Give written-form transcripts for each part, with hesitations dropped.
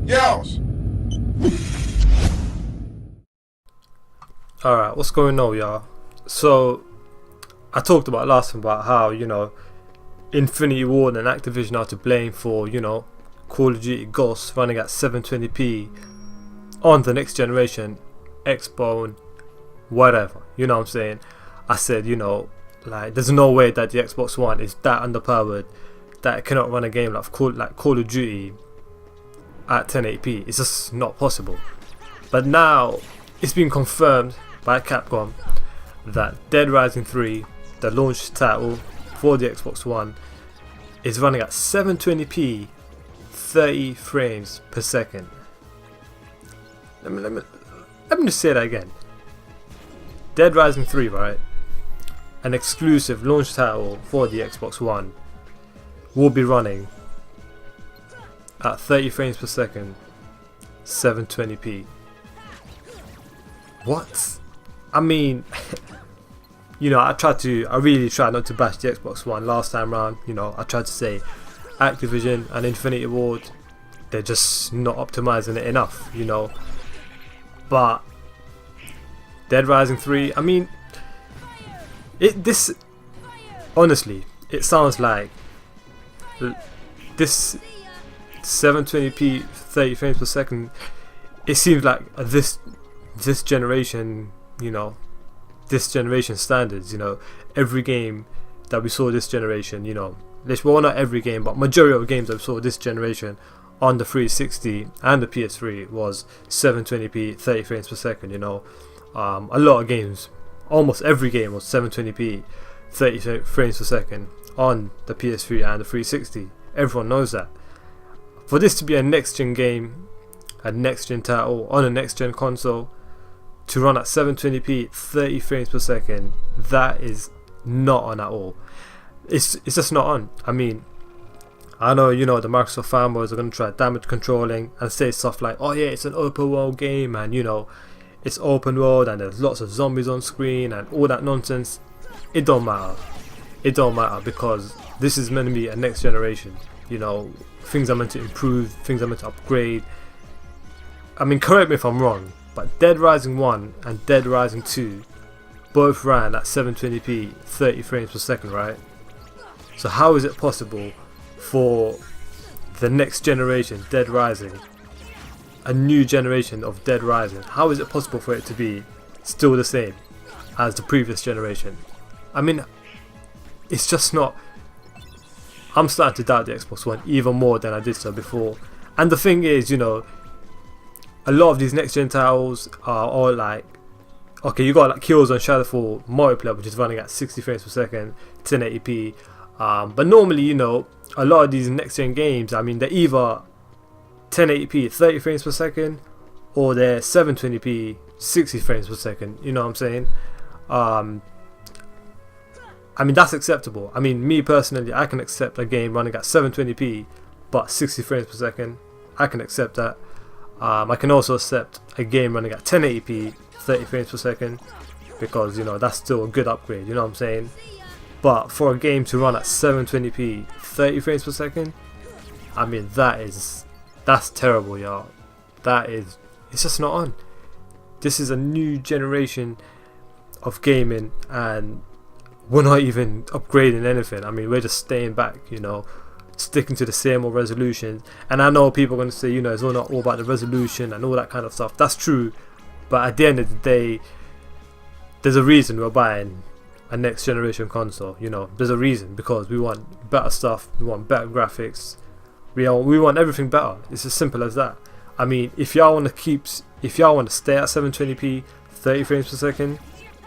Yos! Alright, what's going on, y'all? So, I talked about last time about how, Infinity Ward and Activision are to blame for, Call of Duty Ghosts running at 720p on the next generation, Xbone, whatever, you know what I'm saying? I said, there's no way that the Xbox One is that underpowered that it cannot run a game like Call of Duty at 1080p. It's just not possible. But now, it's been confirmed by Capcom that Dead Rising 3, the launch title for the Xbox One, is running at 720p 30 frames per second. Let me just say that again. Dead Rising 3, right, an exclusive launch title for the Xbox One, will be running at 30 frames per second, 720p. What? I mean, I really tried not to bash the Xbox One last time round. I tried to say Activision and Infinity Ward, they're just not optimizing it enough, But Dead Rising 3, I mean, honestly, it sounds like this 720p 30 frames per second, it seems like this generation, this generation standards, every game that we saw this generation, well, not every game, but majority of games that we saw this generation on the 360 and the PS3 was 720p 30 frames per second. A lot of games, almost every game was 720p 30 frames per second on the PS3 and the 360. Everyone knows that. For this to be a next gen game, a next gen title on a next gen console, to run at 720p 30 frames per second, that is not on at all. It's just not on. I mean, I know the Microsoft fanboys are going to try damage controlling and say stuff like, oh yeah, it's an open world game and it's open world and there's lots of zombies on screen and all that nonsense. It don't matter. It don't matter because this is meant to be a next generation. Things are meant to improve, things are meant to upgrade. I mean, correct me if I'm wrong, but Dead Rising 1 and Dead Rising 2 both ran at 720p 30 frames per second, right? So how is it possible for the next generation Dead Rising, a new generation of Dead Rising, how is it possible for it to be still the same as the previous generation? I mean, it's just not. I'm starting to doubt the Xbox One even more than I did so before. And the thing is, a lot of these next gen titles are all like, okay, you got like Killzone Shadowfall multiplayer, which is running at 60 frames per second, 1080p. But normally, a lot of these next gen games, I mean, they're either 1080p 30 frames per second, or they're 720p 60 frames per second. You know what I'm saying? I mean, that's acceptable. I mean, me personally, I can accept a game running at 720p but 60 frames per second. I can accept that. I can also accept a game running at 1080p 30 frames per second because that's still a good upgrade. You know what I'm saying? But for a game to run at 720p 30 frames per second, I mean, that's terrible, y'all. It's just not on. This is a new generation of gaming and we're not even upgrading anything. I mean, we're just staying back, sticking to the same old resolutions. And I know people are going to say, it's all not all about the resolution and all that kind of stuff. That's true. But at the end of the day, there's a reason we're buying a next generation console. There's a reason, because we want better stuff, we want better graphics, we want everything better. It's as simple as that. I mean, if y'all want to stay at 720p 30 frames per second,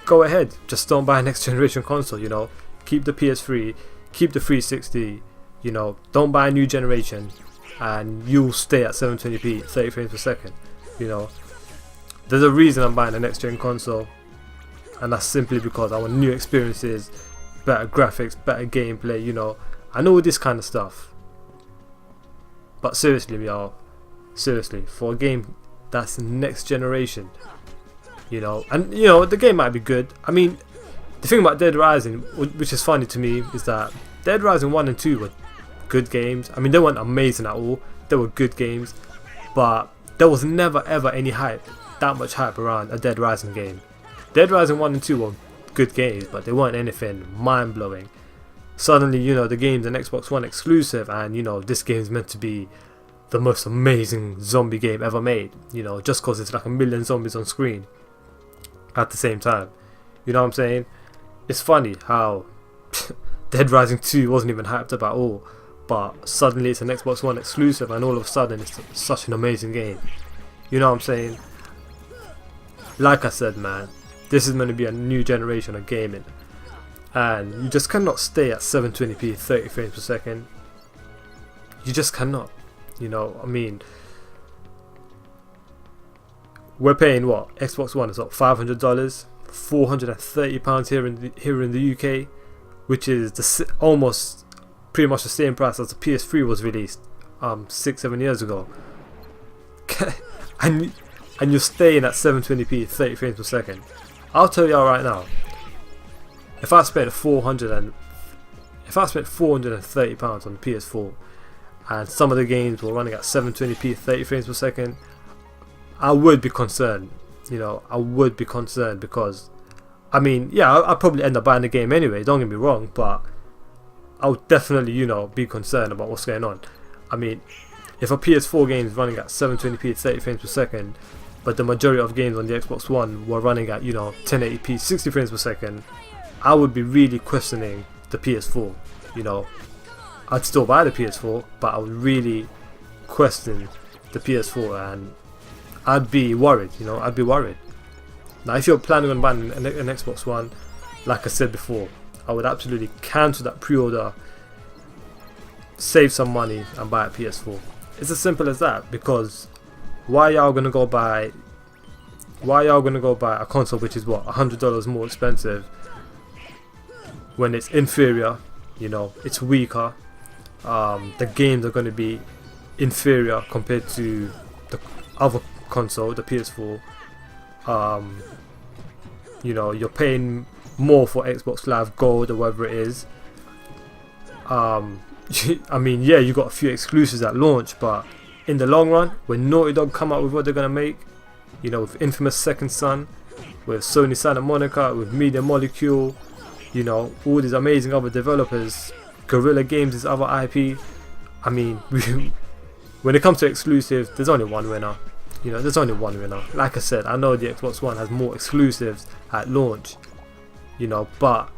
go ahead. Just don't buy a next generation console. Keep the PS3, keep the 360. Don't buy a new generation, and you'll stay at 720p 30 frames per second. There's a reason I'm buying a next gen console, and that's simply because I want new experiences, better graphics, better gameplay. I know this kind of stuff. But seriously, y'all, for a game that's the next generation, and the game might be good. I mean, the thing about Dead Rising, which is funny to me, is that Dead Rising 1 and 2 were good games. I mean, they weren't amazing at all. They were good games, but there was never ever any hype, that much hype around a Dead Rising game. Dead Rising 1 and 2 were good games, but they weren't anything mind-blowing. Suddenly, you know, the game's an Xbox One exclusive, and you know, this game's meant to be the most amazing zombie game ever made, you know, just cause it's like a million zombies on screen at the same time. You know what I'm saying? It's funny how Dead Rising 2 wasn't even hyped up at all, but suddenly it's an Xbox One exclusive, and all of a sudden it's such an amazing game. You know what I'm saying? Like I said, man, this is going to be a new generation of gaming, and you just cannot stay at 720p 30 frames per second. You just cannot. You know, I mean, we're paying what? Xbox One is what, $500, £430 here in the UK, which is almost pretty much the same price as the PS3 was released 6-7 years ago. and you're staying at 720p 30 frames per second. I'll tell y'all right now, if I spent £430 on the PS4 and some of the games were running at 720p 30 frames per second, I would be concerned. You know, I would be concerned, because I mean, yeah, I'd probably end up buying the game anyway, don't get me wrong, but I would definitely, you know, be concerned about what's going on. I mean, if a PS4 game is running at 720p 30 frames per second, but the majority of games on the Xbox One were running at, you know, 1080p 60 frames per second, I would be really questioning the PS4. You know, I'd still buy the PS4, but I would really question the PS4, and I'd be worried, you know, I'd be worried. Now, if you're planning on buying an Xbox One, like I said before, I would absolutely cancel that pre-order, save some money, and buy a PS4. It's as simple as that, because why y'all gonna go buy a console which is what, $100 more expensive, when it's inferior, you know, it's weaker, the games are going to be inferior compared to the other console, the PS4. You know, you're paying more for Xbox Live Gold or whatever it is. I mean, yeah, you got a few exclusives at launch, but in the long run, when Naughty Dog come out with what they're gonna make, you know, with Infamous Second Son, with Sony Santa Monica, with Media Molecule, you know, all these amazing other developers, Guerrilla Games is other IP. I mean, when it comes to exclusive, there's only one winner. You know, there's only one winner. Like I said, I know the Xbox One has more exclusives at launch, you know, but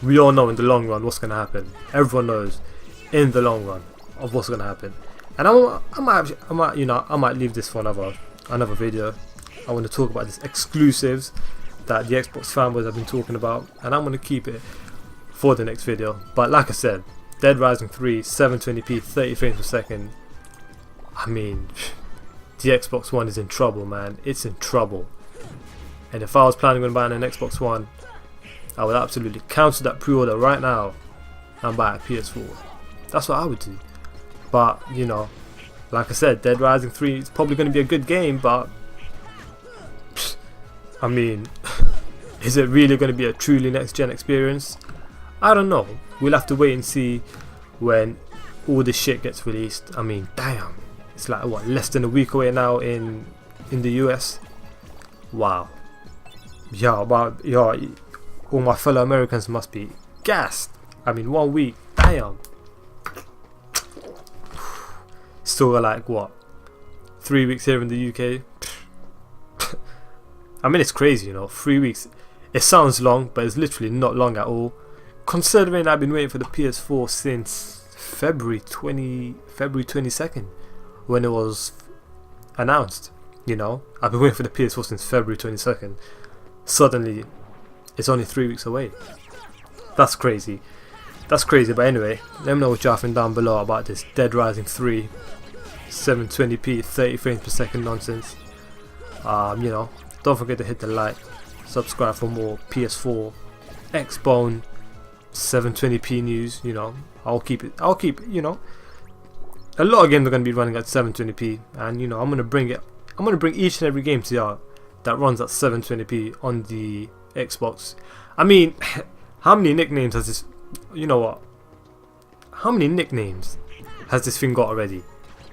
we all know in the long run what's gonna happen. Everyone knows in the long run of what's gonna happen. And I might leave this for another video. I want to talk about these exclusives that the Xbox fanboys have been talking about, and I'm gonna keep it for the next video. But like I said, Dead Rising 3 720p 30 frames per second. I mean, the Xbox One is in trouble, man. It's in trouble. And if I was planning on buying an Xbox One, I would absolutely cancel that pre-order right now and buy a PS4. That's what I would do. But, you know, like I said, Dead Rising 3 is probably going to be a good game, but I mean, is it really going to be a truly next-gen experience? I don't know. We'll have to wait and see when all this shit gets released. I mean, damn. It's like, what, less than a week away now in the US? Wow. Yeah, all my fellow Americans must be gassed. I mean, 1 week, damn. Still like, what, 3 weeks here in the UK? I mean, it's crazy, you know, 3 weeks. It sounds long, but it's literally not long at all. Considering I've been waiting for the PS4 since February 22nd, when it was announced. You know, I've been waiting for the PS4 since February 22nd. Suddenly, it's only 3 weeks away. That's crazy. That's crazy. But anyway, let me know what y'all think down below about this Dead Rising 3 720p 30 frames per second nonsense. You know, don't forget to hit the like, subscribe for more PS4, Xbone, 720p news. You know, I'll keep, you know, a lot of games are going to be running at 720p, and you know, I'm going to bring each and every game to y'all that runs at 720p on the Xbox. I mean, how many nicknames has this you know what? How many nicknames has this thing got already?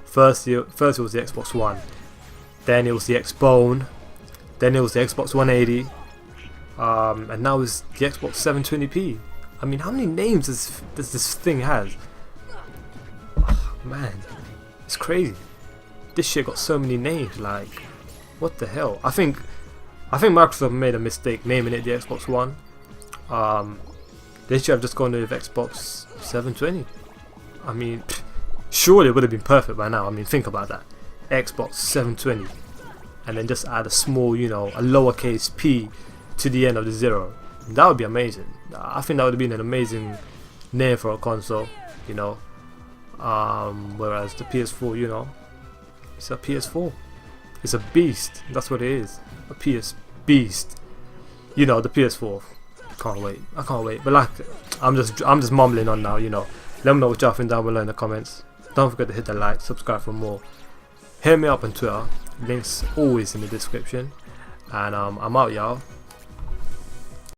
First it was the Xbox One, then it was the Xbone, then it was the Xbox 180, and now it's the Xbox 720p. I mean, how many names does this thing have? Oh, man, it's crazy. This shit got so many names. Like, what the hell? I think Microsoft made a mistake naming it the Xbox One. They should have just gone with Xbox 720. I mean, surely it would have been perfect by now. I mean, think about that. Xbox 720. And then just add a small, you know, a lowercase p to the end of the 0. That would be amazing. I think that would have been an amazing name for a console, you know. Whereas the PS4, you know, it's a PS4. It's a beast. That's what it is. A PS beast. You know, the PS4. Can't wait. I can't wait. But like, I'm just mumbling on now, you know. Let me know what y'all think down below in the comments. Don't forget to hit the like, subscribe for more. Hit me up on Twitter. Links always in the description. And I'm out, y'all.